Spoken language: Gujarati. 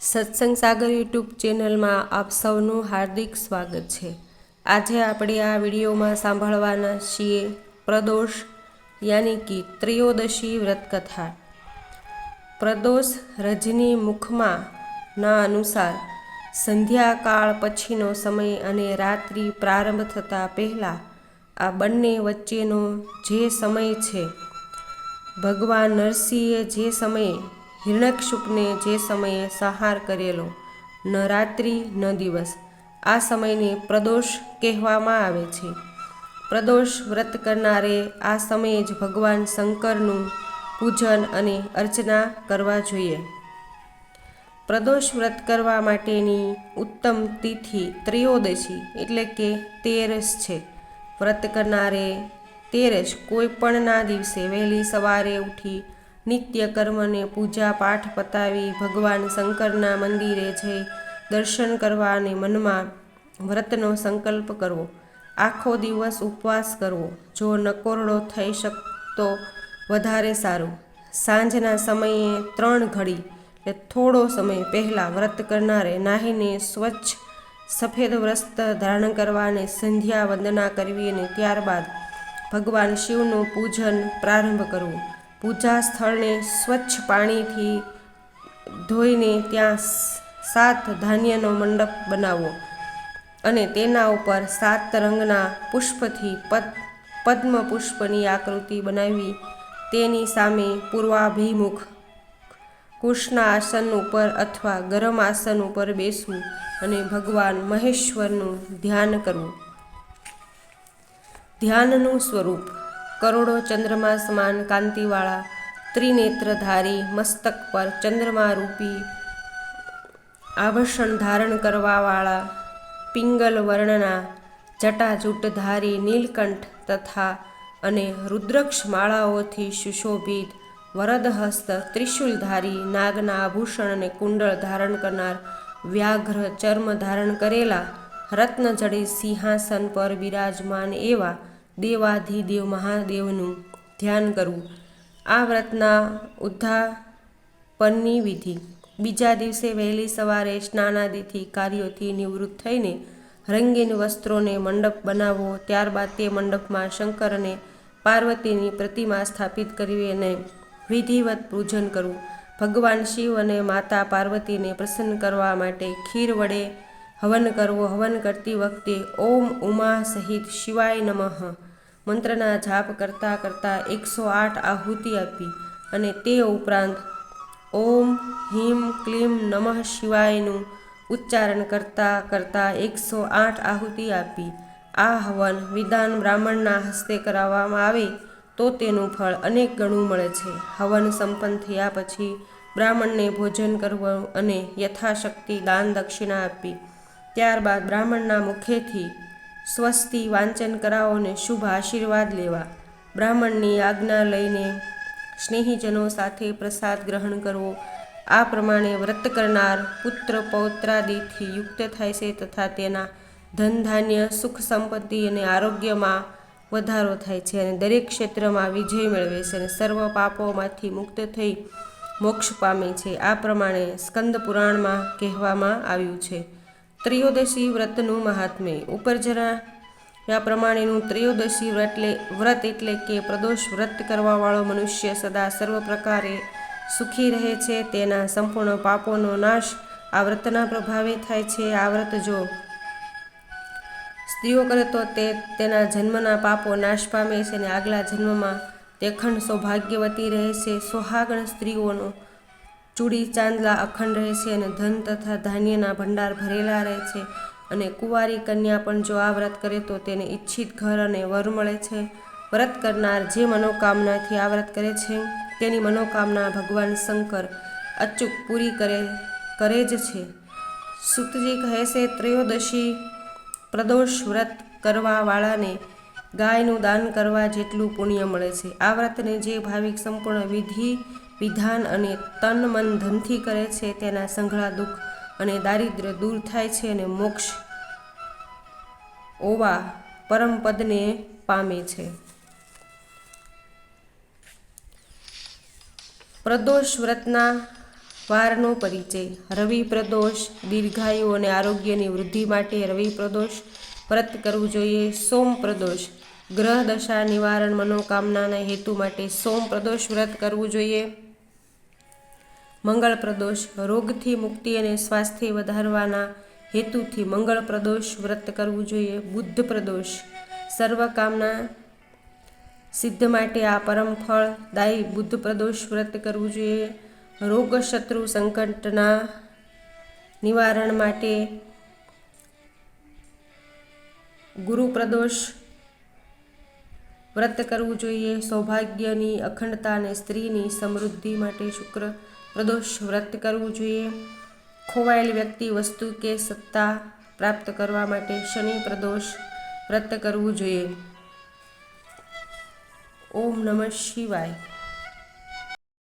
સત્સંગ સાગર યુટ્યુબ ચેનલમાં આપ સૌનું હાર્દિક સ્વાગત છે। આજે આપણે આ વિડીયોમાં સાંભળવાના છીએ પ્રદોષ યાની કે ત્રયોદશી વ્રતકથા। પ્રદોષ રજની મુખમાં ના અનુસાર સંધ્યાકાળ પછીનો સમય અને રાત્રિ પ્રારંભ થતાં પહેલાં આ બંને વચ્ચેનો જે સમય છે, ભગવાન નરસિંહે જે સમયે હિરણ્યકશુપને જે સમયે સંહાર કરેલો, ન રાત્રિ ન દિવસ, આ સમયને પ્રદોષ કહેવામાં આવે છે। પ્રદોષ વ્રત કરનારે આ સમયે જ ભગવાન શંકરનું પૂજન અને અર્ચના કરવા જોઈએ। પ્રદોષ વ્રત કરવા માટેની ઉત્તમ તિથિ ત્રયોદશી એટલે કે 13 છે। વ્રત કરનારે 13 કોઈ પણના દિવસે વહેલી સવારે ઉઠી નિત્ય કર્મને પૂજા પાઠ પતાવી ભગવાન શંકરના મંદિરે જઈ દર્શન કરવા અને મનમાં વ્રતનો સંકલ્પ કરવો। આખો દિવસ ઉપવાસ કરવો, જો નકોરડો થઈ શકતો વધારે સારું। સાંજના સમયે 3 ઘડી એટલે થોડો સમય પહેલાં વ્રત કરનારે નાહીને સ્વચ્છ સફેદ વસ્ત્ર ધારણ કરવા અને સંધ્યા વંદના કરવી અને ત્યારબાદ ભગવાન શિવનું પૂજન પ્રારંભ કરવું। પૂજા સ્થળને સ્વચ્છ પાણીથી ધોઈને ત્યાં 7 ધાન્યનો મંડપ બનાવવો અને તેના ઉપર 7 રંગના પુષ્પથી પદ્મ પુષ્પની આકૃતિ બનાવી તેની સામે પૂર્વાભિમુખ કૃષ્ણ આસન ઉપર અથવા ગરમ આસન ઉપર બેસવું અને ભગવાન મહેશ્વરનું ધ્યાન કરવું। ધ્યાનનું સ્વરૂપ કરોડો ચંદ્રમા સમાન કાંતિવાળા ત્રિનેત્રધારી મસ્તક પર ચંદ્રમા રૂપી આભૂષણ ધારણ કરવાવાળા પિંગલ વર્ણના જટાજૂટધારી નીલકંઠ તથા અને રુદ્રાક્ષ માળાઓથી સુશોભિત વરદહસ્ત ત્રિશૂલધારી નાગના આભૂષણ અને કુંડળ ધારણ કરનાર વ્યાઘ્ર ચર્મ ધારણ કરેલા રત્નજડિત સિંહાસન પર બિરાજમાન એવા દેવાધિદેવ મહાદેવનું ધ્યાન કરવું। આ વ્રતના ઉદ્યાપનની વિધિ બીજા દિવસે વહેલી સવારે સ્નાનાદિથી કાર્યોથી નિવૃત્ત થઈને રંગીન વસ્ત્રોને મંડપ બનાવવો। ત્યારબાદ તે મંડપમાં શંકર અને પાર્વતીની પ્રતિમા સ્થાપિત કરવી અને વિધિવત પૂજન કરવું। ભગવાન શિવ અને માતા પાર્વતીને પ્રસન્ન કરવા માટે ખીર વડે હવન કરવો। હવન કરતી વખતે ઓમ ઉમા સહિત શિવાય નમઃ મંત્રના જાપ કરતાં કરતાં 108 આહુતિ આપી અને તે ઉપરાંત ઓમ હ્રીમ ક્લીમ નમઃ શિવાયનું ઉચ્ચારણ કરતાં કરતાં 108 આહુતિ આપી આ હવન વિદ્વાન બ્રાહ્મણના હસ્તે કરાવવામાં આવે તો તેનું ફળ અનેક ગણું મળે છે। હવન સંપન્ન થયા પછી બ્રાહ્મણને ભોજન કરવું અને યથાશક્તિ દાન દક્ષિણા આપી ત્યારબાદ બ્રાહ્મણના મુખેથી સ્વસ્તિ વાંચન કરાવો અને શુભ આશીર્વાદ લેવા। બ્રાહ્મણની આજ્ઞા લઈને સ્નેહીજનો સાથે પ્રસાદ ગ્રહણ કરવો। આ પ્રમાણે વ્રત કરનાર પુત્ર પૌત્રાદિથી યુક્ત થાય છે તથા તેના ધન ધાન્ય સુખ સંપત્તિ અને આરોગ્યમાં વધારો થાય છે અને દરેક ક્ષેત્રમાં વિજય મેળવે છે અને સર્વ પાપોમાંથી મુક્ત થઈ મોક્ષ પામે છે। આ પ્રમાણે સ્કંદ પુરાણમાં કહેવામાં આવ્યું છે। ત્રયોદશી વ્રતનું મહાત્મ્ય ઉપર જણાવ્યા પ્રમાણેનું ત્રયોદશી વ્રત એટલે કે પ્રદોષ વ્રત કરવાવાળો મનુષ્ય સદા સર્વ પ્રકારે સુખી રહે છે। તેના સંપૂર્ણ પાપોનો નાશ આ વ્રતના પ્રભાવે થાય છે। આ વ્રત જો સ્ત્રીઓ કરે તો તેના જન્મના પાપો નાશ પામે છે અને આગલા જન્મમાં તે અખંડ સૌભાગ્યવતી રહે છે। સુહાગણ સ્ત્રીઓનો ચૂડી ચાંદલા અખંડ રહે છે અને ધન તથા ધાન્યના ભંડાર ભરેલા રહે છે અને કુંવારી કન્યા પણ જો આ વ્રત કરે તો તેને ઈચ્છિત ઘર અને વર મળે છે। વ્રત કરનાર જે મનોકામનાથી આ વ્રત કરે છે તેની મનોકામના ભગવાન શંકર અચૂક પૂરી કરે જ છે। સૂતજી કહે છે, ત્રયોદશી પ્રદોષ વ્રત કરવા વાળાને ગાયનું દાન કરવા જેટલું પુણ્ય મળે છે। આ વ્રતને જે ભાવિક સંપૂર્ણ વિધિ વિધાન અને તન મન ધનથી કરે છે તેના સંઘળા દુઃખ અને દારિદ્ર્ય દૂર થાય છે અને મોક્ષ ઓવા પરમપદને પામે છે। પ્રદોષ વ્રતના વારનો પરિચય. રવિ પ્રદોષ દીર્ઘાયુ અને આરોગ્યની વૃદ્ધિ માટે રવિ પ્રદોષ વ્રત કરવું જોઈએ. સોમ પ્રદોષ ગ્રહ દશા નિવારણ મનોકામનાના હેતુ માટે સોમ પ્રદોષ વ્રત કરવું જોઈએ. મંગળ પ્રદોષ રોગથી મુક્તિ અને સ્વાસ્થ્ય વધારવાના હેતુથી મંગળ પ્રદોષ વ્રત કરવું જોઈએ. બુદ્ધ પ્રદોષ સર્વકામના સિદ્ધ માટે આ પરમ ફળદાયી બુદ્ધ પ્રદોષ વ્રત કરવું જોઈએ. રોગ શત્રુ સંકટના નિવારણ માટે ગુરુ પ્રદોષ વ્રત કરવું જોઈએ. સૌભાગ્યની અખંડતા અને સ્ત્રીની સમૃદ્ધિ માટે શુક્ર પ્રદોષ વ્રત કરવું જોઈએ. ખોવાયેલી વ્યક્તિ વસ્તુ કે સત્તા પ્રાપ્ત કરવા માટે શનિ પ્રદોષ વ્રત કરવું જોઈએ. ઓમ નમઃ શિવાય.